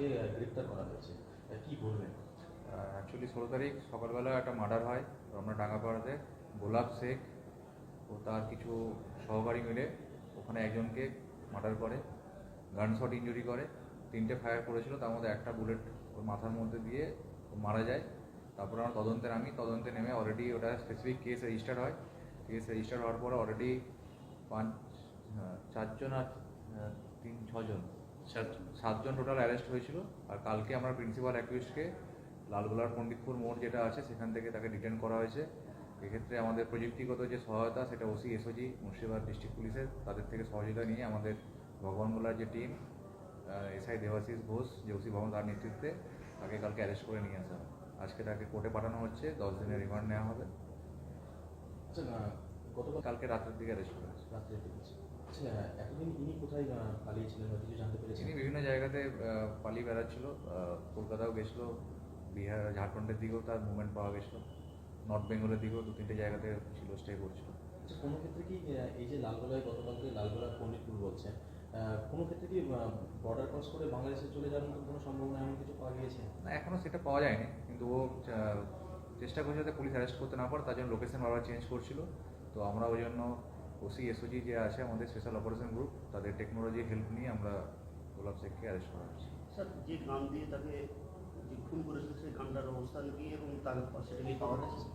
তাকে গ্রেপ্তার করা হয়েছে, কি বলবেন? অ্যাকচুয়ালি 16 তারিখ সকালবেলা একটা মার্ডার হয় আমরা ডাঙ্গাপাড়াতে। গোলাপ শেখ ও তার কিছু সহকারী মিলে ওখানে একজনকে মার্ডার করে, গানশট ইঞ্জুরি করে। 3টে ফায়ার করেছিল, তার মধ্যে একটা বুলেট ওর মাথার মধ্যে দিয়ে ও মারা যায়। তারপর আমরা তদন্তে নেমে অলরেডি ওটা স্পেসিফিক কেস রেজিস্টার হয়। কেস রেজিস্টার হওয়ার পরে অলরেডি 4জন আর 6জন 7জন টোটাল অ্যারেস্ট হয়েছিল। আর কালকে আমরা প্রিন্সিপাল অ্যাকিউজকে লালগোলার পণ্ডিতপুর মোড় যেটা আছে সেখান থেকে তাকে ডিটেন করা হয়েছে। এক্ষেত্রে আমাদের প্রযুক্তিগত যে সহায়তা সেটা ওসি এসওজি মুর্শিদাবাদ ডিস্ট্রিক্ট পুলিশের তাদের থেকে সহযোগিতা নিয়ে আমাদের ভগবানগোলার যে টিম এসআই দেবাশিস ঘোষ যে ওসি ভবন তার নেতৃত্বে তাকে কালকে অ্যারেস্ট করে নিয়ে আসা হয়। আজকে তাকে কোর্টে পাঠানো হচ্ছে, 10 দিনের রিমান্ড নেওয়া হবে। আচ্ছা, গতকাল কালকে রাতের দিকে অ্যারেস্ট করা হয়েছে। রাত্রে দেখেছি। আচ্ছা, এতদিন ইনি কোথায় পালিয়েছিলেন বা কিছু জানতে পেরেছেন? তিনি বিভিন্ন জায়গাতে পালিয়ে বেড়াচ্ছিল, কলকাতাও গেছিলো, বিহার ঝাড়খণ্ডের দিকেও তার মুভমেন্ট পাওয়া গেছিলো, নর্থ বেঙ্গলের দিকেও 2-3টে জায়গাতে ছিল, স্টে করছিল। আচ্ছা, কোনো ক্ষেত্রে কি এই যে লালগোলায় গতকালকে লালগোলার পণ্ডিতপুর বলছেন, কোনো ক্ষেত্রে কি বর্ডার ক্রস করে বাংলাদেশে চলে যাওয়ার মতো কোনো সম্ভাবনা এমন কিছু পাওয়া গিয়েছে? না, এখনও সেটা পাওয়া যায়নি, কিন্তু ও চেষ্টা করছে যাতে পুলিশ অ্যারেস্ট করতে না পারে, তার জন্য লোকেশন বারবার চেঞ্জ করছিল। তো আমরা ওই জন্য ওসি এসওজি যে আছে আমাদের স্পেশাল অপারেশন গ্রুপ তাদের টেকনোলজি হেল্প নিয়ে আমরা গোলাপ শেখকে অ্যারেস্ট করা হয়েছে। স্যার, যে গান দিয়ে তাকে যে খুন করেছিল সেই গানটার অবস্থান কি এবং তার সেটা কি পাওয়া গেছে?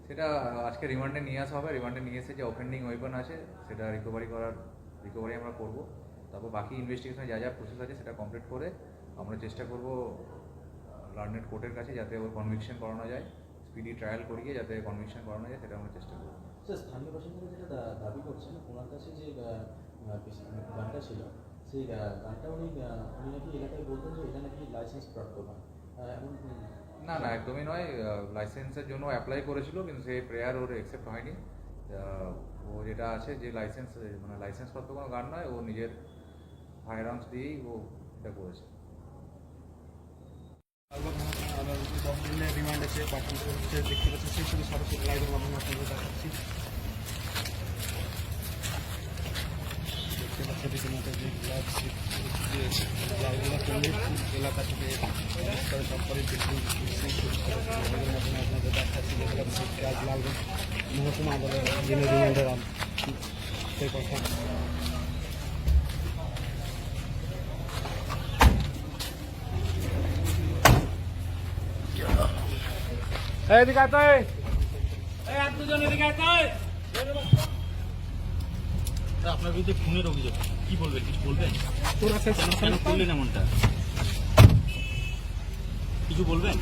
সেটা আজকে রিমান্ডে নিয়ে আসা হবে। রিমান্ডে নিয়ে এসে যে অফেন্ডিং ওয়েপন আছে সেটা রিকভারি আমরা করব। তারপর বাকি ইনভেস্টিগেশনে যা প্রসেস আছে সেটা কমপ্লিট করে আমরা চেষ্টা করব লার্নেড কোর্টের কাছে যাতে ওর কনভিকশন করানো যায়, স্পিডি ট্রায়াল করিয়ে যাতে কনভিকশন করানো যায় সেটা আমরা চেষ্টা করব। স্যার, স্থানীয় বাসিন্দারা যেটা দাবি করছেন ওনার কাছে যে গানটা ছিল সেই গানটা উনি নাকি এলাকায় বলতেন যে এটা নাকি লাইসেন্স প্রাপ্ত গান। এমন না, একদমই নয়। লাইসেন্সের জন্য অ্যাপ্লাই করেছিল কিন্তু সেই প্রেয়ার ওর অ্যাকসেপ্ট হয়নি। ও যেটা আছে যে লাইসেন্স প্রাপ্ত কোনো গান নয়, ও নিজের ফায়ার আর্মস দিয়েই ও এটা করেছে। রিমান্ডে চেয়ে পাঠানো হচ্ছে, দেখতে পাচ্ছি সেই সঙ্গে সরাসরি লাইভের মাধ্যমে আপনাদের দেখাচ্ছি। দেখতে পাচ্ছি রীতিমতো যে গ্লাভ দিয়েছে গ্লাভগুলো পণ্ডিতপুর এলাকা থেকে তারপরে লাইভের মাধ্যমে আপনাদের দেখাচ্ছি। দেখতে পাচ্ছি গ্লাভ লালগঞ্জ মহকুমা আদালত যিনি রিমান্ডের সেই কথা। এদিকে আয় তুই, এই আর দুজন এদিকে আয় তুই। আপনার বিরুদ্ধে খুনের অভিযোগ, কি বলবেন? কিছু বলবেন? তোরা কেন করলেন এমনটা? কিছু বলবেন?